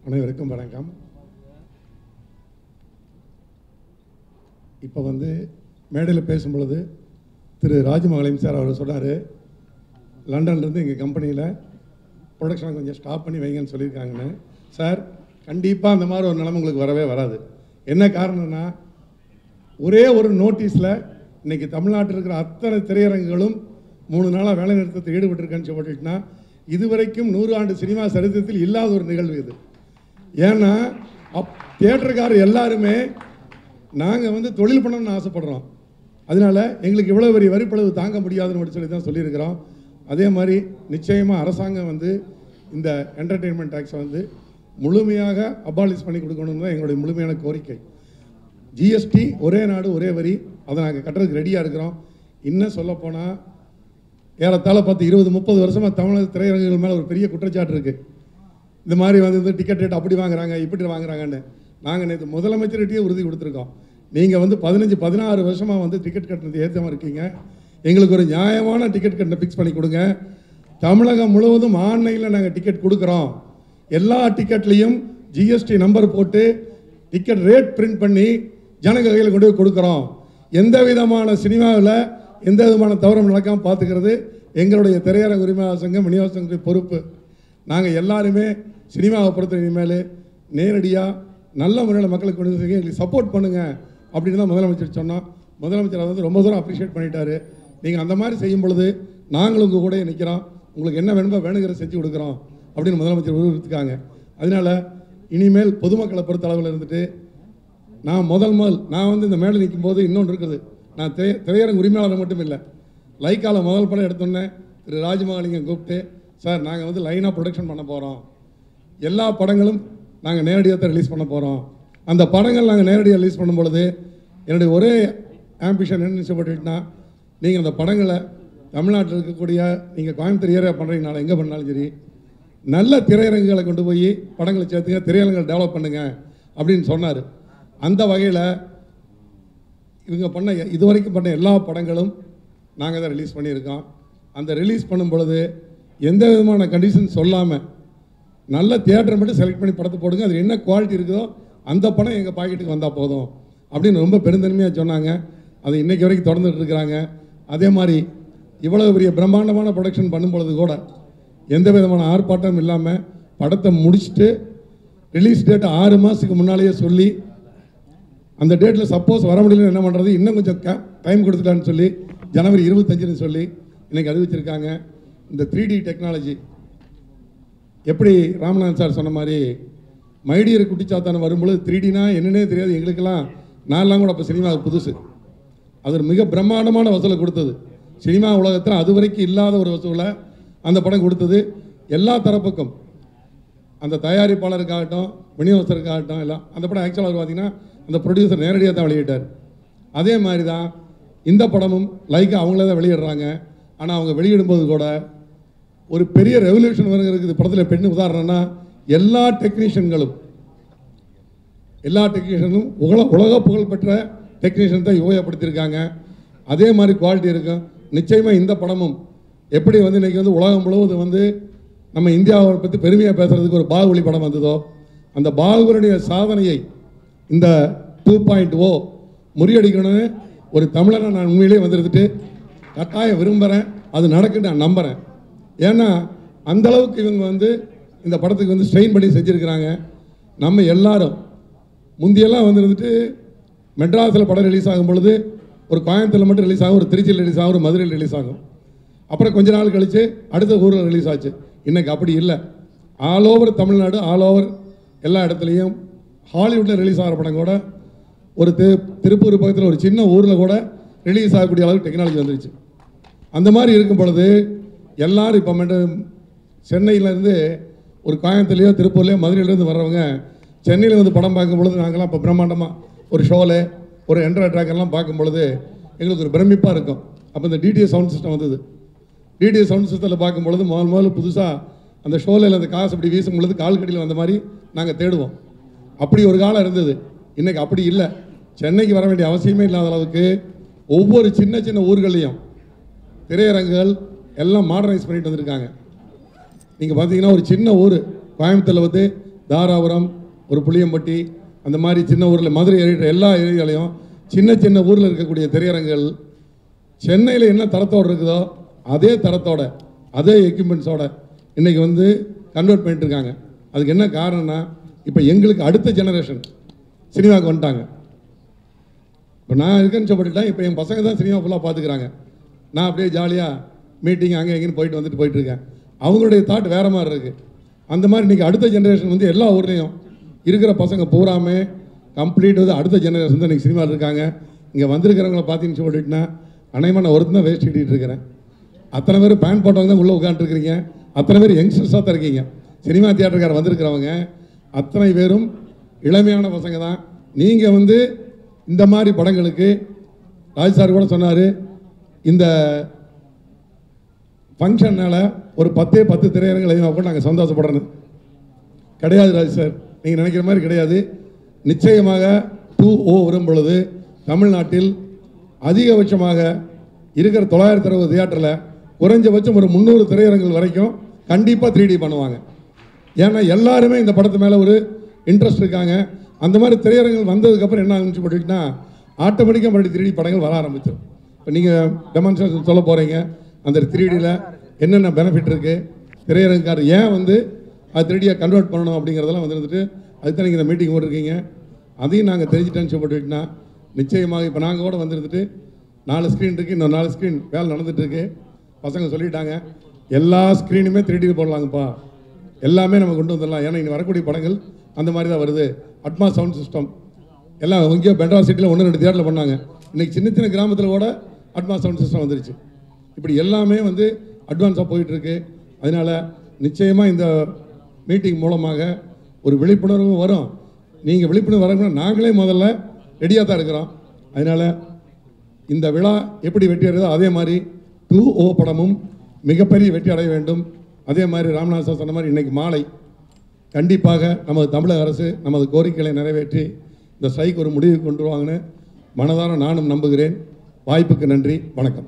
அனைவருக்கும் வணக்கம். இப்போ மேடையில் பேசும் பொழுது திரு ராஜமங்கலம் சார் அவர் சொன்னார், லண்டன்லேருந்து எங்கள் கம்பெனியில் ப்ரொடக்ஷனை கொஞ்சம் ஸ்டாப் பண்ணி வைங்கன்னு சொல்லியிருக்காங்கன்னு. சார், கண்டிப்பாக அந்த மாதிரி ஒரு நிலைமை உங்களுக்கு வரவே வராது. என்ன காரணம்னா, ஒரே ஒரு நோட்டீஸில் இன்றைக்கி தமிழ்நாட்டில் இருக்கிற அத்தனை திரையரங்குகளும் 3 நாளாக வேலை நிறுத்தத்தை ஈடுபட்டிருக்கேன்னு சொல்லிட்டுனா, இதுவரைக்கும் 100 ஆண்டு சினிமா சரித்திரத்தில் இல்லாத ஒரு நிகழ்வு இது. ஏன்னா தியேட்டருக்காரர் எல்லாருமே நாங்கள் தொழில் பண்ணணும்னு ஆசைப்படுறோம். அதனால எங்களுக்கு இவ்வளோ பெரிய வரிப்பளவு தாங்க முடியாதுன்னு சொல்லி தான் சொல்லியிருக்கிறோம். அதே மாதிரி நிச்சயமாக அரசாங்கம் இந்த என்டர்டெயின்மெண்ட் டேக்ஸை முழுமையாக அபாலிஷ் பண்ணி கொடுக்கணும்னு தான் எங்களுடைய முழுமையான கோரிக்கை. ஜிஎஸ்டி ஒரே நாடு ஒரே வரி, அதை நாங்கள் கட்டுறதுக்கு ரெடியாக இருக்கிறோம். இன்னும் சொல்லப்போனால் ஏறத்தாழ 10-20-30 வருஷமாக தமிழக திரையரங்குகள் மேலே ஒரு பெரிய குற்றச்சாட்டு இருக்குது. இந்த மாதிரி டிக்கெட் ரேட் அப்படி வாங்குறாங்க இப்படி வாங்குறாங்கன்னு. நாங்கள் நேற்று முதலமைச்சர்கிட்டயே உறுதி கொடுத்துருக்கோம். நீங்கள் 15-16 வருஷமாக டிக்கெட் கட்டணத்தை ஏற்றமாக இருக்கீங்க, எங்களுக்கு ஒரு நியாயமான டிக்கெட் கட்டணம் ஃபிக்ஸ் பண்ணி கொடுங்க. தமிழகம் முழுவதும் ஆன்லைனில் நாங்கள் டிக்கெட் கொடுக்குறோம். எல்லா டிக்கெட்லேயும் ஜிஎஸ்டி நம்பர் போட்டு டிக்கெட் ரேட் பிரிண்ட் பண்ணி ஜனங்க கையில் கொண்டு போய் கொடுக்குறோம். எந்த விதமான சினிமாவில் எந்த விதமான தவறும் நடக்காமல் பார்த்துக்கிறது எங்களுடைய திரையரங்கு உரிமையாளர் சங்கம், விநியோக சங்கத்துடைய பொறுப்பு. நாங்கள் எல்லாருமே சினிமாவை பொறுத்த இனிமேல் நேரடியாக நல்ல முறையில் மக்களுக்கு கொண்டு வந்து எங்களுக்கு சப்போர்ட் பண்ணுங்கள் அப்படின்னு தான் முதலமைச்சர் சொன்னோம். முதலமைச்சர் அதை ரொம்ப தூரம் அப்ரிஷியேட் பண்ணிட்டாரு. நீங்கள் அந்த மாதிரி செய்யும் பொழுது நாங்களும் உங்கள் கூட நிற்கிறோம், உங்களுக்கு என்ன வேணுமோ வேணுங்கிற செஞ்சு கொடுக்குறோம் அப்படின்னு முதலமைச்சர் உறுதிருக்காங்க. அதனால் இனிமேல் பொதுமக்களை பொறுத்த அளவில் இருந்துட்டு நான் இந்த மேடை நிற்கும் போது இன்னொன்று இருக்குது. நான் திரையரங்கு உரிமையாளர் மட்டும் இல்லை, லைக்காவில் முதல் படம் எடுத்தோன்னே திரு ராஜமங்கலிங்க கூப்பிட்டு, சார் நாங்கள் லைனாக ப்ரொடக்ஷன் பண்ண போகிறோம், எல்லா படங்களும் நாங்கள் நேரடியாக தான் ரிலீஸ் பண்ண போகிறோம். அந்த படங்கள் நாங்கள் நேரடியாக ரிலீஸ் பண்ணும் பொழுது என்னுடைய ஒரே ஆம்பிஷன் என்ன சொல்லப்பட்டுனா, நீங்கள் அந்த படங்களை தமிழ்நாட்டில் இருக்கக்கூடிய நீங்கள் கோயம்புத்தூர் ஏரியா பண்ணுறீங்கனால எங்கே பண்ணாலும் சரி, நல்ல திரையரங்குகளை கொண்டு போய் படங்களை சேர்த்துங்க, திரையரங்குகளை டெவலப் பண்ணுங்க அப்படின்னு சொன்னார். அந்த வகையில் இவங்க இதுவரைக்கும் பண்ண எல்லா படங்களும் நாங்கள் தான் ரிலீஸ் பண்ணியிருக்கோம். அந்த ரிலீஸ் பண்ணும் பொழுது எந்த விதமான கண்டிஷன் சொல்லாமல் நல்ல தியேட்டரை மட்டும் செலக்ட் பண்ணி படத்தை போடுங்க, அது என்ன குவாலிட்டி இருக்குதோ அந்த படம் எங்கள் பாக்கெட்டுக்கு வந்தால் போதும் அப்படின்னு ரொம்ப பெருந்தன்மையாக சொன்னாங்க. அது இன்றைக்கி வரைக்கும் தொடர்ந்துட்டு இருக்கிறாங்க. அதே மாதிரி இவ்வளோ பெரிய பிரம்மாண்டமான ப்ரொடக்ஷன் பண்ணும்பொழுது கூட எந்த விதமான ஆர்ப்பாட்டம் இல்லாமல் படத்தை முடிச்சுட்டு ரிலீஸ் டேட் 6 மாதத்துக்கு முன்னாலேயே சொல்லி, அந்த டேட்டில் சப்போஸ் வர முடியலன்னு என்ன பண்ணுறது, இன்னும் கொஞ்சம் டைம் கொடுத்துட்டான்னு சொல்லி ஜனவரி 25ன்னு சொல்லி இன்றைக்கி அறிவிச்சிருக்காங்க. இந்த 3D டெக்னாலஜி எப்படி ராமநாதன் சார் சொன்ன மாதிரி மைடியர் குட்டிச்சாத்தான வரும்பொழுது 3Dனா என்னன்னே தெரியாது எங்களுக்கெல்லாம். நான்லாம் கூட அப்போ சினிமாவுக்கு புதுசு. அது ஒரு மிக பிரம்மாண்டமான வசூலை கொடுத்தது. சினிமா உலகத்தில் அது வரைக்கும் இல்லாத ஒரு வசூலை அந்த படம் கொடுத்தது. எல்லா தரப்புக்கும், அந்த தயாரிப்பாளருக்காகட்டும் விநியோகஸ்தருக்காகட்டும் எல்லாம். அந்த படம் ஆக்சுவலாக பார்த்தீங்கன்னா அந்த ப்ரொடியூசர் நேரடியாக தான் வெளியிட்டார். அதே மாதிரி தான் இந்த படமும் லைக்காக அவங்களே தான் வெளியிடுறாங்க. ஆனால் அவங்க வெளியிடும்போது கூட ஒரு பெரிய ரெவல்யூஷன் வருகிறது படத்தில். பெண்ணு உதாரணம்னா எல்லா டெக்னீஷியன்களும் உலக புகழ்பெற்ற டெக்னீஷியன் தான் உபயோகப்படுத்தியிருக்காங்க. அதே மாதிரி குவாலிட்டி இருக்கும். நிச்சயமாக இந்த படமும் எப்படி இன்றைக்கி உலகம் முழுவதும் நம்ம இந்தியாவை பற்றி பெருமையாக பேசுகிறதுக்கு ஒரு பாகுபலி படம் வந்ததோ, அந்த பாகுபலியுடைய சாதனையை இந்த 2.0 முறியடிக்கணும்னு ஒரு தமிழனை நான் உண்மையிலே வந்துருந்துட்டு கட்டாயம் விரும்புகிறேன். அது நடக்குன்னு நான் நம்புகிறேன். ஏன்னா அந்தளவுக்கு இவங்க இந்த படத்துக்கு ஸ்ட்ரெயின் பண்ணி செஞ்சுருக்கிறாங்க. நம்ம எல்லாரும் முந்தியெல்லாம் வந்துட்டு மெட்ராஸில் படம் ரிலீஸ் ஆகும் பொழுது ஒரு கோயம்புத்தூரில் மட்டும் ரிலீஸ் ஆகும், ஒரு திருச்சியில் ரிலீஸ் ஆகும், ஒரு மதுரையில் ரிலீஸ் ஆகும். அப்புறம் கொஞ்ச நாள் கழித்து அடுத்த ஊரில் ரிலீஸ் ஆச்சு. இன்றைக்கி அப்படி இல்லை. All over Tamil Nadu, all over எல்லா இடத்துலையும் ஹாலிவுட்டில் ரிலீஸ் ஆகிற படம் கூட ஒரு திருப்பூர் பக்கத்தில் ஒரு சின்ன ஊரில் கூட ரிலீஸ் ஆகக்கூடிய அளவுக்கு டெக்னாலஜி வந்துருச்சு. அந்த மாதிரி இருக்கும் பொழுது எல்லோரும் இப்போ சென்னையிலேருந்து ஒரு கோயம்புத்தூர்லையோ திருப்பூர்லையோ மதுரையிலேருந்து வர்றவங்க சென்னையில் படம் பார்க்கும் பொழுது நாங்கள்லாம் இப்போ பிரம்மாண்டமாக ஒரு ஷோவில் ஒரு என்ட்ரா ட்ராக்கெல்லாம் பார்க்கும் பொழுது எங்களுக்கு ஒரு பிரமிப்பாக இருக்கும். அப்போ இந்த டிடிஎஸ் சவுண்ட் சிஸ்டம் வந்தது. டிடிஎஸ் சவுண்ட் சிஸ்டத்தில் பார்க்கும்பொழுது முதல்ல புதுசாக அந்த ஷோவில் அந்த காசு அப்படி வீசும் பொழுது கால் கடியில் வந்த மாதிரி நாங்கள் தேடுவோம். அப்படி ஒரு காலம் இருந்தது. இன்றைக்கி அப்படி இல்லை. சென்னைக்கு வர வேண்டிய அவசியமே இல்லாத அளவுக்கு ஒவ்வொரு சின்ன சின்ன ஊர்களையும் திரையரங்குகள் எல்லாம் மாடர்னைஸ் பண்ணிட்டு வந்திருக்காங்க. நீங்கள் பார்த்தீங்கன்னா ஒரு சின்ன ஊர் கோயம்புத்தூரில் தாராபுரம், ஒரு புளியம்பட்டி, அந்த மாதிரி சின்ன ஊரில் மதுரை எல்லா ஏரியாலையும் சின்ன சின்ன ஊரில் இருக்கக்கூடிய திரையரங்குகள் சென்னையில் என்ன தரத்தோடு இருக்குதோ அதே தரத்தோட அதே எக்யூப்மெண்ட்ஸோட இன்றைக்கி வந்து கன்வெர்ட் பண்ணிட்டு இருக்காங்க. அதுக்கு என்ன காரணம்னா, இப்போ எங்களுக்கு அடுத்த ஜெனரேஷன் சினிமாவுக்கு வந்துட்டாங்க. இப்போ நான் இருக்கேன்னு சொல்லிட்டேன், இப்போ என் பசங்க தான் சினிமா ஃபுல்லாக பார்த்துக்கிறாங்க. நான் அப்படியே ஜாலியாக மீட்டிங் அங்கே எங்கேன்னு போயிட்டு இருக்கேன். அவங்களுடைய தாட் வேறு மாதிரி இருக்குது. அந்த மாதிரி இன்றைக்கி அடுத்த ஜெனரேஷன் வந்து எல்லா ஊர்லேயும் இருக்கிற பசங்க பூராமே கம்ப்ளீட் வந்து அடுத்த ஜெனரேஷன் தான் இன்றைக்கி சினிமாவில் இருக்காங்க. இங்கே வந்திருக்கிறவங்கள பார்த்தீங்கன்னு சொல்லிட்டுனா அனைவரும் நான் ஒருத்தர் தான் வேஸ்ட் கட்டிகிட்டு இருக்கிறேன். அத்தனை பேர் பேண்ட் போட்டவங்க தான் உள்ளே உட்காந்துருக்கிறீங்க. அத்தனை பேர் யங்ஸ்டர்ஸாக தான் இருக்கீங்க. சினிமா தியேட்டருக்கார வந்திருக்கிறவங்க அத்தனை பேரும் இளமையான பசங்க தான். நீங்கள் வந்து இந்த மாதிரி படங்களுக்கு ராஜ் சார் கூட சொன்னார், இந்த ஃபங்க்ஷனால் ஒரு 10 திரையரங்குகள் அதிகமாக கூட நாங்கள் சந்தோஷப்படுறோன்னு. கிடையாது ராஜ் சார், நீங்கள் நினைக்கிற மாதிரி கிடையாது. நிச்சயமாக 2O வரும் பொழுது தமிழ்நாட்டில் அதிகபட்சமாக இருக்கிற 960 தியேட்டரில் குறைஞ்சபட்சம் ஒரு 300 திரையரங்குகள் வரைக்கும் கண்டிப்பாக 3D பண்ணுவாங்க. ஏன்னா எல்லாருமே இந்த படத்து மேலே ஒரு இன்ட்ரெஸ்ட் இருக்காங்க. அந்த மாதிரி திரையரங்குகள் வந்ததுக்கப்புறம் என்ன ஆரம்பிச்சு போட்டிங்கன்னா ஆட்டோமேட்டிக்காக மறுபடியும் 3D படங்கள் வர ஆரம்பிச்சிடும். இப்போ நீங்கள் டெமான்ஸ்ட்ரேஷன் சொல்ல போகிறீங்க, அந்த 3Dயில் என்னென்ன பெனிஃபிட் இருக்குது, திரையரங்குக்கார் ஏன் வந்து அது 3Dயை கன்வெர்ட் பண்ணணும் அப்படிங்கிறதெல்லாம் வந்துட்டு அதுதான் நீங்கள் இந்த மீட்டிங் போட்டிருக்கீங்க. அதையும் நாங்கள் தெரிஞ்சுட்டேன்னு சொல்லிட்டுனா நிச்சயமாக இப்போ நாங்கள் கூட வந்துருந்துட்டு 4 ஸ்க்ரீன் இருக்குது, இன்னும் 4 ஸ்க்ரீன் வேலை நடந்துகிட்ருக்கு. பசங்க சொல்லிட்டாங்க எல்லா ஸ்க்ரீனுமே 3D போடலாங்கப்பா, எல்லாமே நம்ம கொண்டு வந்துடலாம். ஏன்னா இங்கே வரக்கூடிய படங்கள் அந்த மாதிரி தான் வருது. அட்மாஸ் சவுண்ட் சிஸ்டம் எல்லாம் எங்கேயோ பெட்ரால் சிட்டியில் 1-2 தியேட்டரில் பண்ணாங்க. இன்றைக்கி சின்ன சின்ன கிராமத்தில் கூட அட்மாஸ் சவுண்ட் சிஸ்டம் வந்துருச்சு. இப்படி எல்லாமே வந்து அட்வான்ஸாக போயிட்டுருக்கு. அதனால் நிச்சயமாக இந்த மீட்டிங் மூலமாக ஒரு விழிப்புணர்வு வரும். நீங்கள் விழிப்புணர்வு வரணும்னா நாங்களே முதல்ல ரெடியாக தான் இருக்கிறோம். அதனால் இந்த விழா எப்படி வெற்றி அடையுதோ அதே மாதிரி 2O படமும் மிகப்பெரிய வெற்றி அடைய வேண்டும். அதே மாதிரி ராமநாத் சார் சொன்ன மாதிரி இன்றைக்கி மாலை கண்டிப்பாக நமது தமிழக அரசு நமது கோரிக்கைகளை நிறைவேற்றி இந்த ஸ்ட்ரைக் ஒரு முடிவுக்கு கொண்டு வருவாங்கன்னு மனதார நானும் நம்புகிறேன். வாய்ப்புக்கு நன்றி, வணக்கம்.